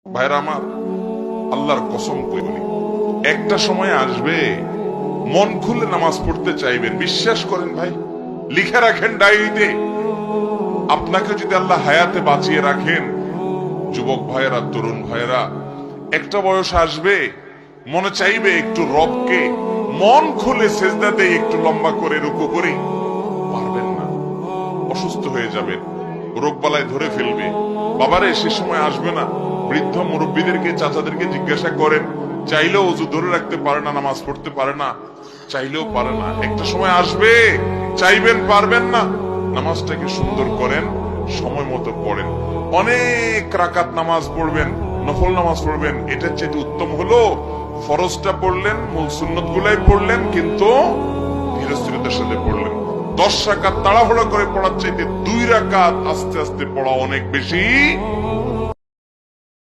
ভাইরা আমার, আল্লাহর কসম করে বলি, একটা সময় আসবে মন খুলে নামাজ পড়তে চাইবেন। বিশ্বাস করেন ভাই, লিখে রাখেন ডায়েরিতে। আপনাকে যদি আল্লাহ হায়াতে বাঁচিয়ে রাখেন, যুবক ভাইয়েরা, তরুণ ভাইয়েরা, একটা বয়স আসবে মনে চাইবে একটু রবকে মন খুলে সেজদা দিয়ে একটু লম্বা করে রুকু করি। পারবেন না, অসুস্থ হয়ে যাবেন, রোগবালায় ধরে ফেলবে। বাবারে, সে সময় আসবে না? বৃদ্ধ মুরব্বীদেরকে, চাচাদেরকে জিজ্ঞাসা করেন, চাইলেও ওযু ধরে রাখতে পারে না, নামাজ পড়তে পারে না, চাইলেও পারে না। একটা সময় আসবে চাইবেন, পারবেন না। নামাজটাকে সুন্দর করেন, সময় মতো পড়েন, অনেক রাকাত নামাজ পড়বেন, নফল নামাজ পড়বেন। এটার চেয়ে উত্তম হলো ফরজটা পড়লেন, মূল সুন্নত গুলাই পড়লেন, কিন্তু ধীরস্থিরতার সাথে পড়লেন। 10 রাকাত তাড়াহুড়ো করে পড়ার চাইতে 2 রাকাত আস্তে আস্তে পড়া অনেক বেশি